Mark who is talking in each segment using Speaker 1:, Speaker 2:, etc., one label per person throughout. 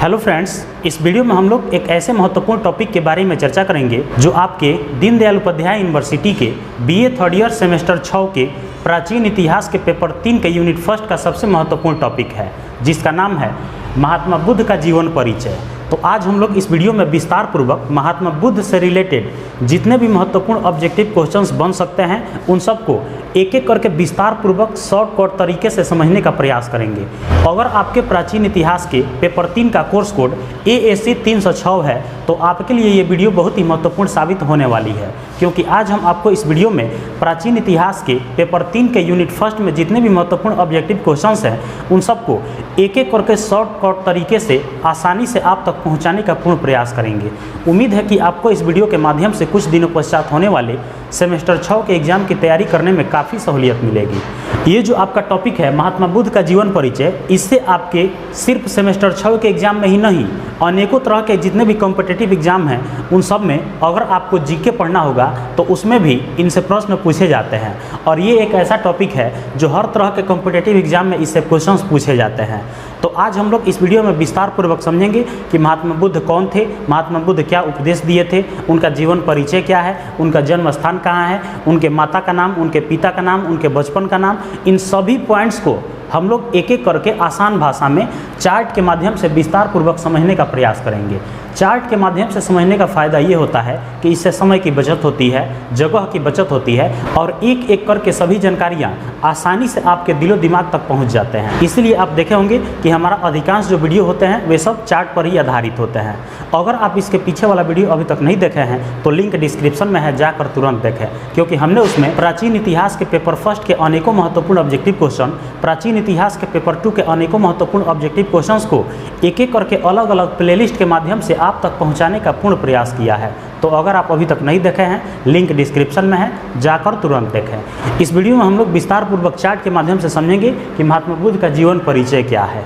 Speaker 1: Hello friends, इस video में हम लोग एक ऐसे महत्वपूर्ण टॉपिक के बारे में चर्चा करेंगे जो आपके दीनदयाल उपाध्याय यूनिवर्सिटी के बीए थर्ड ईयर सेमेस्टर 6 के प्राचीन इतिहास के पेपर 3 के यूनिट फर्स्ट का सबसे महत्वपूर्ण टॉपिक है, जिसका नाम है महात्मा बुद्ध का जीवन परिचय। तो आज हम लोग इस वीडियो में विस्तार पूर्वक महात्मा बुद्ध से रिलेटेड जितने भी महत्वपूर्ण ऑब्जेक्टिव क्वेश्चंस बन सकते हैं उन सबको एक एक करके विस्तार पूर्वक शॉर्टकट तरीके से समझने का प्रयास करेंगे। अगर आपके प्राचीन इतिहास के पेपर 3 का कोर्स कोड AAC 306 है तो आपके लिए ये वीडियो बहुत ही महत्वपूर्ण साबित होने वाली है, क्योंकि आज हम आपको इस वीडियो में प्राचीन इतिहास के पेपर 3 के यूनिट फर्स्ट में जितने भी महत्वपूर्ण ऑब्जेक्टिव क्वेश्चंस हैं उन सबको एक एक करके शॉर्टकट तरीके से आसानी से आप तक पहुंचाने का पूर्ण प्रयास करेंगे। उम्मीद है कि आपको इस वीडियो के माध्यम से कुछ दिनों पश्चात होने वाले सेमेस्टर 6 के एग्जाम की तैयारी करने में काफ़ी सहूलियत मिलेगी। ये जो आपका टॉपिक है महात्मा बुद्ध का जीवन परिचय, इससे आपके सिर्फ सेमेस्टर 6 के एग्जाम में ही नहीं, अनेकों तरह के जितने भी कॉम्पिटिटिव एग्जाम हैं उन सब में अगर आपको जीके पढ़ना होगा तो उसमें भी इनसे प्रश्न पूछे जाते हैं। और ये एक ऐसा टॉपिक है जो हर तरह के कॉम्पिटिटिव एग्जाम में इससे क्वेश्चंस पूछे जाते हैं। तो आज हम लोग इस वीडियो में विस्तार पूर्वक समझेंगे कि महात्मा बुद्ध कौन थे, महात्मा बुद्ध क्या उपदेश दिए थे, उनका जीवन परिचय क्या है, उनका जन्म स्थान कहाँ है, उनके माता का नाम, उनके पिता का नाम, उनके बचपन का नाम, इन सभी पॉइंट्स को हम लोग एक एक करके आसान भाषा में चार्ट के माध्यम से विस्तार पूर्वक समझने का प्रयास करेंगे। चार्ट के माध्यम से समझने का फ़ायदा ये होता है कि इससे समय की बचत होती है, जगह की बचत होती है और एक एक करके सभी जानकारियाँ आसानी से आपके दिलो दिमाग तक पहुँच जाते हैं। इसलिए आप देखे होंगे कि हमारा अधिकांश जो वीडियो होते हैं वे सब चार्ट पर ही आधारित होते हैं। अगर आप इसके पीछे वाला वीडियो अभी तक नहीं देखे हैं तो लिंक डिस्क्रिप्शन में है, जाकर तुरंत देखें, क्योंकि हमने उसमें प्राचीन इतिहास के पेपर फर्स्ट के अनेकों महत्वपूर्ण ऑब्जेक्टिव क्वेश्चन, प्राचीन इतिहास के पेपर 2 के अनेकों महत्वपूर्ण ऑब्जेक्टिव क्वेश्चंस को एक एक करके अलग अलग प्लेलिस्ट के माध्यम से आप तक पहुंचाने का पूर्ण प्रयास किया है। तो अगर आप अभी तक नहीं देखे हैं, लिंक डिस्क्रिप्शन में है, जाकर तुरंत देखें। इस वीडियो में हम लोग विस्तार पूर्वक चार्ट के माध्यम से समझेंगे कि महात्मा बुद्ध का जीवन परिचय क्या है।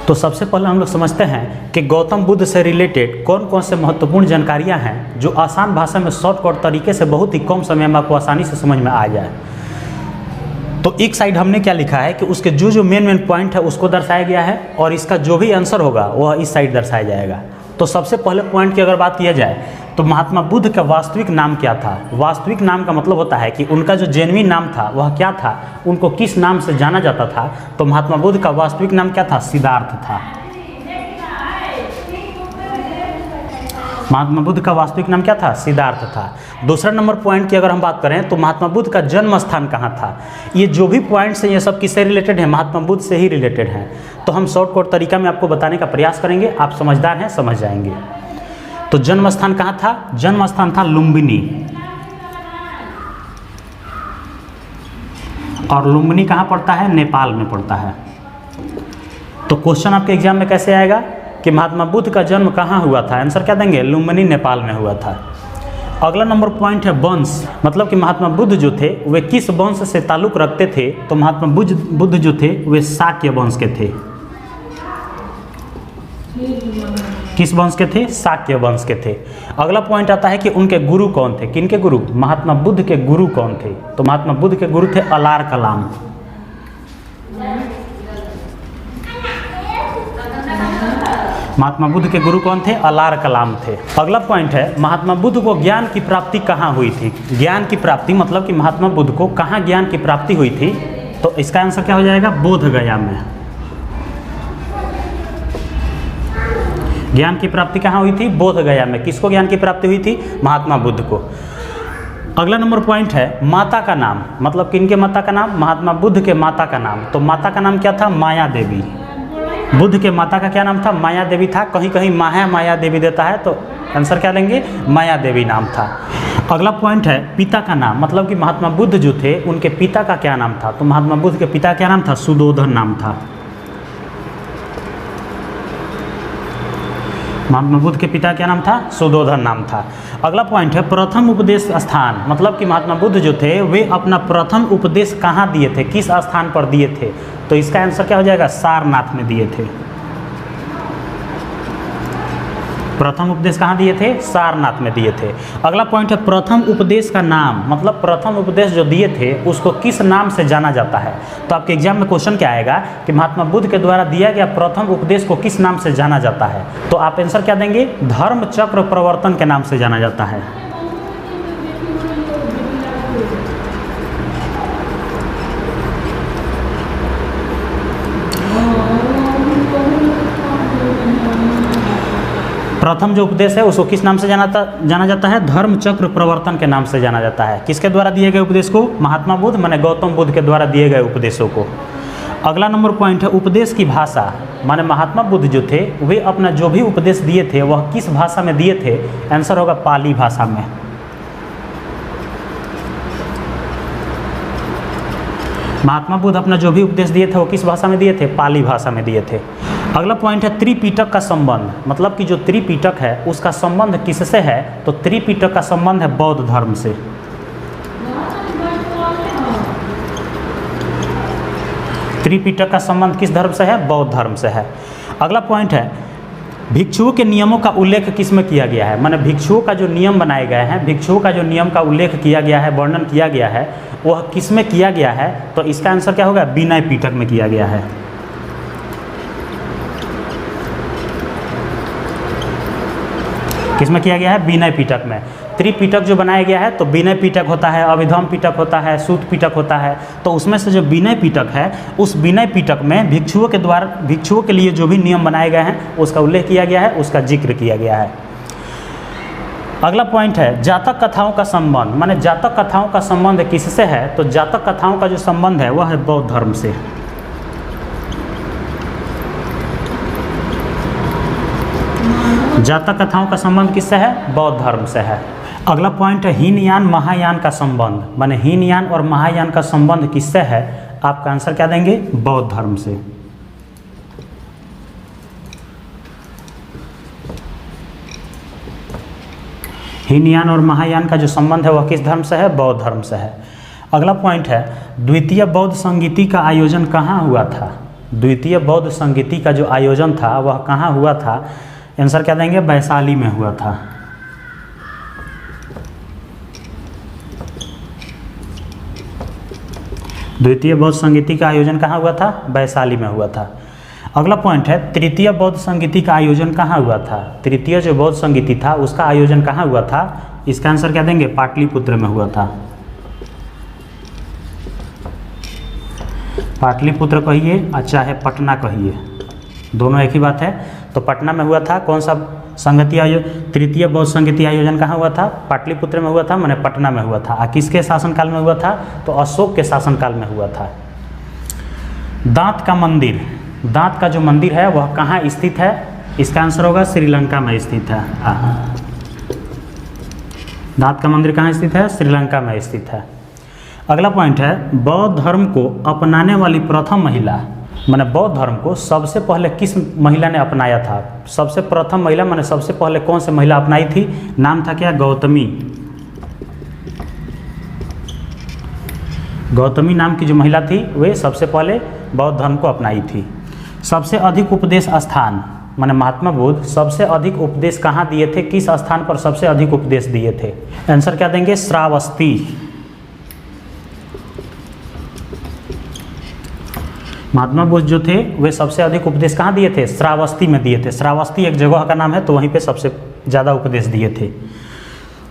Speaker 1: तो सबसे पहले हम लोग समझते हैं कि गौतम बुद्ध से रिलेटेड कौन कौन से महत्वपूर्ण जानकारियां हैं जो आसान भाषा में शॉर्टकट तरीके से बहुत ही कम समय में आपको आसानी से समझ में आ जाए। तो एक साइड हमने क्या लिखा है कि उसके जो मेन पॉइंट है उसको दर्शाया गया है और इसका जो भी आंसर होगा वह इस साइड दर्शाया जाएगा। तो सबसे पहले पॉइंट की अगर बात किया जाए तो महात्मा बुद्ध का वास्तविक नाम क्या था। वास्तविक नाम का मतलब होता है कि उनका जो जेन्युइन नाम था वह क्या था, उनको किस नाम से जाना जाता था। तो महात्मा बुद्ध का वास्तविक नाम क्या था? सिद्धार्थ था। महात्मा बुद्ध का वास्तविक नाम क्या था? सिद्धार्थ था। दूसरा नंबर पॉइंट की अगर हम बात करें तो महात्मा बुद्ध का जन्म स्थान कहाँ था। ये जो भी पॉइंट्स हैं ये सब किससे रिलेटेड है? महात्मा बुद्ध से ही रिलेटेड हैं। तो हम शॉर्टकट तरीका में आपको बताने का प्रयास करेंगे, आप समझदार हैं, समझ जाएंगे। तो जन्म स्थान कहाँ था? जन्म स्थान था लुम्बिनी। और लुम्बिनी कहाँ पड़ता है? नेपाल में पड़ता है। तो क्वेश्चन आपके एग्जाम में कैसे आएगा कि महात्मा बुद्ध का जन्म कहाँ हुआ था? आंसर क्या देंगे? लुम्बिनी, नेपाल में हुआ था। अगला नंबर पॉइंट है वंश, मतलब कि महात्मा बुद्ध जो थे वे किस वंश से ताल्लुक रखते थे। तो महात्मा बुद्ध जो थे वे शाक्य वंश के थे। किस वंश के थे? शाक्य वंश के थे। अगला पॉइंट आता है कि उनके गुरु कौन थे। किनके गुरु? महात्मा बुद्ध के गुरु कौन थे? तो महात्मा बुद्ध के गुरु थे अलार कलाम। महात्मा बुद्ध के गुरु कौन थे? अलार कलाम थे। अगला पॉइंट है महात्मा बुद्ध को ज्ञान की प्राप्ति कहाँ हुई थी। ज्ञान की प्राप्ति मतलब कि महात्मा बुद्ध को कहाँ ज्ञान की प्राप्ति हुई थी। तो इसका आंसर क्या हो जाएगा? बोध गया में। ज्ञान की प्राप्ति कहाँ हुई थी? बोध गया में। किसको ज्ञान की प्राप्ति हुई थी? महात्मा बुद्ध को। अगला नंबर पॉइंट है माता का नाम, मतलब किनके माता का नाम? महात्मा बुद्ध के माता का नाम। तो माता का नाम क्या था? माया देवी। बुद्ध के माता का क्या नाम था? माया देवी था। कहीं कहीं माया देवी देता है, तो आंसर क्या लेंगे? माया देवी नाम था। अगला पॉइंट है पिता का नाम, मतलब कि महात्मा बुद्ध जो थे उनके पिता का क्या नाम था। तो महात्मा बुद्ध के पिता का क्या नाम था? सुदोधन नाम था। महात्मा बुद्ध के पिता क्या नाम था? सुदोधन नाम था। अगला पॉइंट है प्रथम उपदेश स्थान, मतलब कि महात्मा बुद्ध जो थे वे अपना प्रथम उपदेश कहाँ दिए थे, किस स्थान पर दिए थे। तो इसका आंसर क्या हो जाएगा? सारनाथ में दिए थे। प्रथम उपदेश कहाँ दिए थे? सारनाथ में दिए थे। अगला पॉइंट है प्रथम उपदेश का नाम, मतलब प्रथम उपदेश जो दिए थे उसको किस नाम से जाना जाता है। तो आपके एग्जाम में क्वेश्चन क्या आएगा कि महात्मा बुद्ध के द्वारा दिया गया प्रथम उपदेश को किस नाम से जाना जाता है। तो आप आंसर क्या देंगे? धर्म चक्र प्रवर्तन के नाम से जाना जाता है। प्रथम जो उपदेश है उसको किस नाम से जाना जाता है? धर्म चक्र प्रवर्तन के नाम से जाना जाता है। किसके द्वारा दिए गए उपदेश को? महात्मा बुद्ध माने गौतम बुद्ध के द्वारा दिए गए उपदेशों को। अगला नंबर पॉइंट है उपदेश की भाषा, माने महात्मा बुद्ध जो थे वे अपना जो भी उपदेश दिए थे वह किस भाषा में दिए थे? आंसर होगा पाली भाषा में। महात्मा बुद्ध अपना जो भी उपदेश दिए थे वो किस भाषा में दिए थे? पाली भाषा में दिए थे। अगला पॉइंट है त्रिपिटक का संबंध, मतलब कि जो त्रिपिटक है उसका संबंध किससे है? तो त्रिपिटक का संबंध है बौद्ध धर्म से। त्रिपिटक का संबंध किस धर्म से है? बौद्ध धर्म से है। अगला पॉइंट है भिक्षुओं के नियमों का उल्लेख किस में किया गया है? माने भिक्षुओं का जो नियम बनाए गए हैं, भिक्षुओं का जो नियम का उल्लेख किया गया है, वर्णन किया गया है, वह किस में किया गया है? तो इसका आंसर क्या होगा? विनय पिटक में किया गया है। किसमें किया गया है? विनय पिटक में। त्रिपिटक जो बनाया गया है तो विनय पिटक होता है, अभिधम पिटक होता है, सूत पिटक होता है। तो उसमें से जो विनय पिटक है उस विनय पिटक में भिक्षुओं के द्वारा भिक्षुओं के लिए जो भी नियम बनाए गए हैं उसका उल्लेख किया गया है, उसका जिक्र किया गया है। अगला पॉइंट है जातक कथाओं का संबंध, माने जातक कथाओं का संबंध किससे है? तो जातक कथाओं का जो संबंध है वह है बौद्ध धर्म से। जातक कथाओं का संबंध किससे है? बौद्ध धर्म से है। अगला पॉइंट है हीनयान महायान का संबंध, माने हीनयान और महायान का संबंध किससे है? आपका आंसर क्या देंगे? बौद्ध धर्म से। हीनयान और महायान का जो संबंध है वह किस धर्म से है? बौद्ध धर्म से है। अगला पॉइंट है द्वितीय बौद्ध संगीति का आयोजन कहाँ हुआ था? द्वितीय बौद्ध संगीति का जो आयोजन था वह कहाँ हुआ था? आंसर क्या देंगे? वैशाली में हुआ था। द्वितीय बौद्ध संगीति का आयोजन कहाँ हुआ था? वैशाली में हुआ था। अगला पॉइंट है तृतीय बौद्ध संगीति का आयोजन कहाँ हुआ था? तृतीय जो बौद्ध संगीति था उसका आयोजन कहाँ हुआ था? इसका आंसर क्या देंगे? पाटलिपुत्र में हुआ था। पाटलिपुत्र कहिए और चाहे पटना कहिए, दोनों एक ही बात है। तो पटना में हुआ था। कौन सा संगति आयोजन? तृतीय बौद्ध संगीति आयोजन कहाँ हुआ था? पाटलिपुत्र में हुआ था, माने पटना में हुआ था। किसके शासनकाल में हुआ था? तो अशोक के शासनकाल में हुआ था। दांत का मंदिर, दांत का जो मंदिर है वह कहाँ स्थित है? इसका आंसर होगा श्रीलंका में स्थित है। दांत का मंदिर कहाँ स्थित है? श्रीलंका में स्थित है। अगला पॉइंट है बौद्ध धर्म को अपनाने वाली प्रथम महिला, माने बौद्ध धर्म को सबसे पहले किस महिला ने अपनाया था? सबसे प्रथम महिला माने सबसे पहले कौन सी महिला अपनाई थी? नाम था क्या? गौतमी। गौतमी नाम की जो महिला थी वे सबसे पहले बौद्ध धर्म को अपनाई थी। सबसे अधिक उपदेश स्थान, माने महात्मा बुद्ध सबसे अधिक उपदेश कहाँ दिए थे? किस स्थान पर सबसे अधिक उपदेश दिए थे? आंसर क्या देंगे? श्रावस्ती। महात्मा बुद्ध जो थे वे सबसे अधिक उपदेश कहाँ दिए थे? श्रावस्ती में दिए थे। श्रावस्ती एक जगह का नाम है, तो वहीं पे सबसे ज़्यादा उपदेश दिए थे।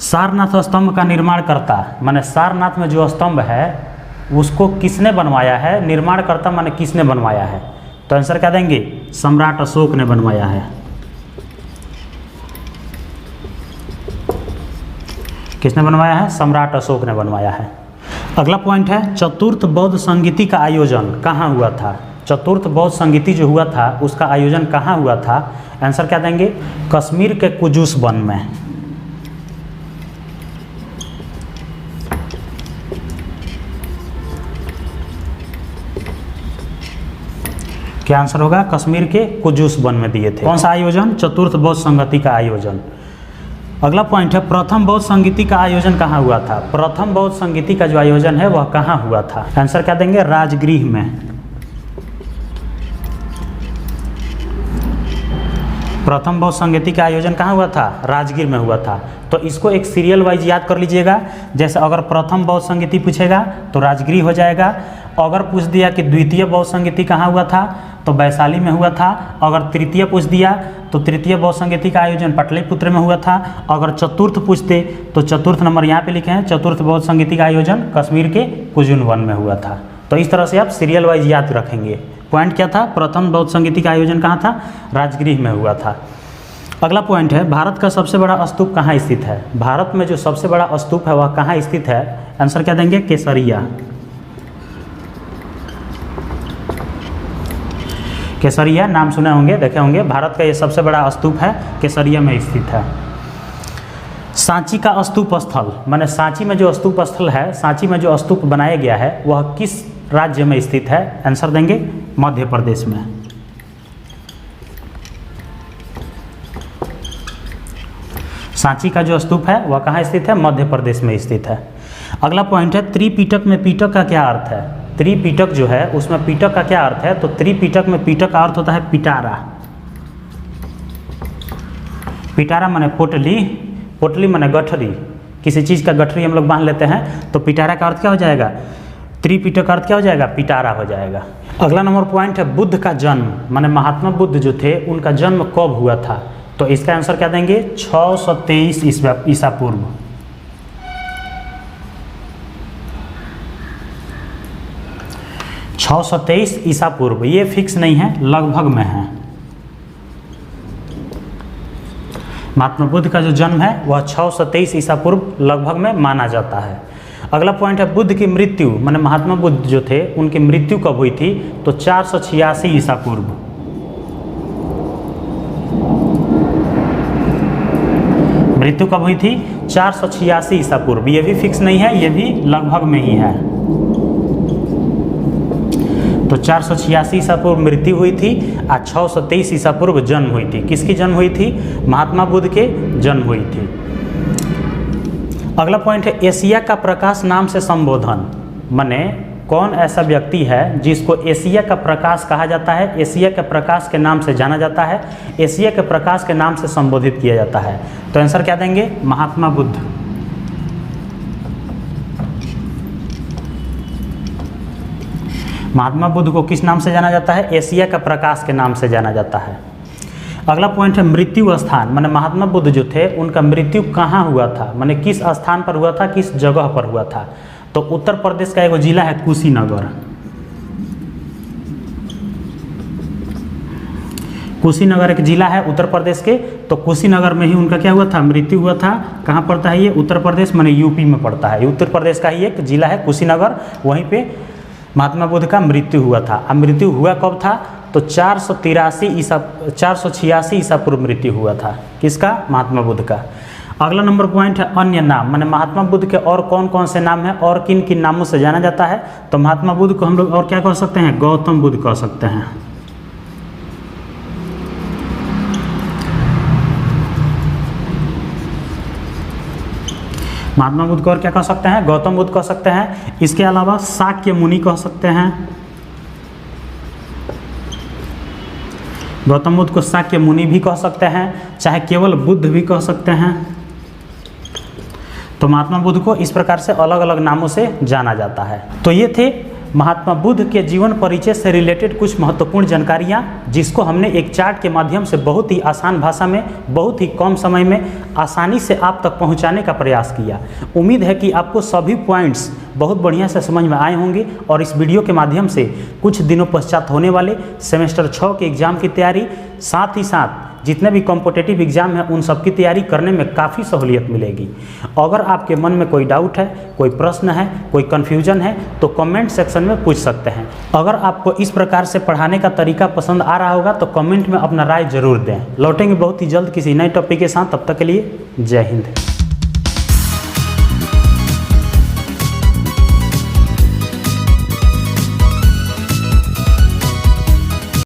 Speaker 1: सारनाथ स्तंभ का निर्माण करता, माने सारनाथ में जो स्तंभ है उसको किसने बनवाया है? निर्माण करता माने किसने बनवाया है? तो आंसर क्या देंगे? सम्राट अशोक ने बनवाया है। किसने बनवाया है? सम्राट अशोक ने बनवाया है। अगला पॉइंट है चतुर्थ बौद्ध संगीति का आयोजन कहाँ हुआ था? चतुर्थ बौद्ध संगीति जो हुआ था उसका आयोजन कहाँ हुआ था? आंसर क्या देंगे? कश्मीर के कुजुस वन में। क्या आंसर होगा? कश्मीर के कुजुस वन में दिए थे। कौन सा आयोजन? चतुर्थ बौद्ध संगीति का आयोजन। अगला पॉइंट है प्रथम बौद्ध संगीति का आयोजन कहाँ हुआ था? प्रथम बौद्ध संगीति का जो आयोजन है वह कहाँ हुआ था? आंसर क्या देंगे? राजगृह में। प्रथम बहुसंगीति का आयोजन कहाँ हुआ था? राजगीर में हुआ था। तो इसको एक सीरियल वाइज याद कर लीजिएगा। जैसे अगर प्रथम बहुसंगीति पूछेगा तो राजगीर हो जाएगा। अगर पूछ दिया कि द्वितीय बहुसंगीति कहाँ हुआ था तो वैशाली में हुआ था। अगर तृतीय पूछ दिया तो तृतीय बहुसंगीति का आयोजन पाटलिपुत्र में हुआ था। अगर चतुर्थ पूछते तो चतुर्थ नंबर यहाँ पे लिखे हैं, चतुर्थ बहुसंगीति का आयोजन कश्मीर के कुजुन वन में हुआ था। तो इस तरह से आप सीरियल वाइज याद रखेंगे। पॉइंट क्या था? प्रथम बहुसंगीति का आयोजन कहाँ था? राजगीर में हुआ था। अगला पॉइंट है, भारत का सबसे बड़ा स्तूप कहाँ स्थित है? भारत में जो सबसे बड़ा स्तूप है वह कहाँ स्थित है? आंसर क्या देंगे? केसरिया। केसरिया नाम सुने होंगे, देखे होंगे। भारत का ये सबसे बड़ा स्तूप है, केसरिया में स्थित है। सांची का स्तूप स्थल, माने सांची में जो स्तूप स्थल है, सांची में जो स्तूप बनाया गया है वह किस राज्य में स्थित है? आंसर देंगे मध्य प्रदेश में। सांची का जो स्तूप है वह कहाँ स्थित है? मध्य प्रदेश में स्थित है। अगला पॉइंट है, त्रिपिटक में पिटक का क्या अर्थ है? त्रिपिटक जो है उसमें पिटक का क्या अर्थ है? तो त्रिपिटक में पिटक का अर्थ होता है पिटारा। पिटारा माने पोटली, पोटली माने गठरी। किसी चीज़ का गठरी हम लोग बांध लेते हैं तो पिटारा का अर्थ क्या हो जाएगा? त्रिपिटक का अर्थ क्या हो जाएगा? पिटारा हो जाएगा। अगला नंबर पॉइंट है, बुद्ध का जन्म, माने महात्मा बुद्ध जो थे उनका जन्म कब हुआ था? तो इसका आंसर क्या देंगे? 623 ईसा पूर्व। 623 ईसा पूर्व, ये फिक्स नहीं है, लगभग में है। महात्मा बुद्ध का जो जन्म है वह 623 ईसा पूर्व लगभग में माना जाता है। अगला पॉइंट है, बुद्ध की मृत्यु, माने महात्मा बुद्ध जो थे उनकी मृत्यु कब हुई थी? तो 486 ईसा पूर्व। मृत्यु कब हुई थी? 486 ईसा पूर्व। ये भी फिक्स नहीं है, ये भी लगभग में ही है। तो 486 ईसा पूर्व मृत्यु हुई थी और 623 ईसा पूर्व जन्म हुई थी। किसकी जन्म हुई थी? महात्मा बुद्ध के जन्म हुई थी। अगला पॉइंट है, एशिया का प्रकाश नाम से संबोधन, माने कौन ऐसा व्यक्ति है जिसको एशिया का प्रकाश कहा जाता है, एशिया के प्रकाश के नाम से जाना जाता है, एशिया के प्रकाश के नाम से संबोधित किया जाता है? तो आंसर क्या देंगे? महात्मा बुद्ध। महात्मा बुद्ध को किस नाम से जाना जाता है? एशिया का प्रकाश के नाम से जाना जाता है। अगला पॉइंट है, मृत्यु स्थान, माने महात्मा बुद्ध जो थे उनका मृत्यु कहाँ हुआ था, माने किस स्थान पर हुआ था, किस जगह पर हुआ था? तो उत्तर प्रदेश का एक जिला है कुशीनगर। कुशीनगर एक जिला है उत्तर प्रदेश के, तो कुशीनगर में ही उनका क्या हुआ था? मृत्यु हुआ था। कहाँ पड़ता है ये? उत्तर प्रदेश माने यूपी में पड़ता है। उत्तर प्रदेश का ही एक जिला है कुशीनगर, वहीं पे महात्मा बुद्ध का मृत्यु हुआ था। अब मृत्यु हुआ कब था? तो 486 ईसा पूर्व मृत्यु हुआ था। किसका? महात्मा बुद्ध का। अगला नंबर पॉइंट है, अन्य नाम, माने महात्मा बुद्ध के और कौन कौन से नाम हैं और किन किन नामों से जाना जाता है? तो महात्मा बुद्ध को हम लोग और क्या कह सकते हैं? गौतम बुद्ध कह सकते हैं। महात्मा बुद्ध को और क्या कह सकते हैं? गौतम बुद्ध कह सकते हैं। इसके अलावा शाक्य मुनि कह सकते हैं। गौतम बुद्ध को शाक्य मुनि भी कह सकते हैं, चाहे केवल बुद्ध भी कह सकते हैं। तो महात्मा बुद्ध को इस प्रकार से अलग अलग नामों से जाना जाता है। तो ये थे महात्मा बुद्ध के जीवन परिचय से रिलेटेड कुछ महत्वपूर्ण जानकारियाँ, जिसको हमने एक चार्ट के माध्यम से बहुत ही आसान भाषा में, बहुत ही कम समय में आसानी से आप तक पहुंचाने का प्रयास किया। उम्मीद है कि आपको सभी पॉइंट्स बहुत बढ़िया से समझ में आए होंगे और इस वीडियो के माध्यम से कुछ दिनों पश्चात होने वाले सेमेस्टर 6 के एग्ज़ाम की तैयारी, साथ ही साथ जितने भी कॉम्पिटिटिव एग्ज़ाम हैं उन सब की तैयारी करने में काफ़ी सहूलियत मिलेगी। अगर आपके मन में कोई डाउट है, कोई प्रश्न है, कोई कन्फ्यूजन है तो कमेंट सेक्शन में पूछ सकते हैं। अगर आपको इस प्रकार से पढ़ाने का तरीका पसंद आ रहा होगा तो कमेंट में अपना राय जरूर दें। लौटेंगे बहुत ही जल्द किसी नए टॉपिक के साथ, तब तक के लिए जय हिंद।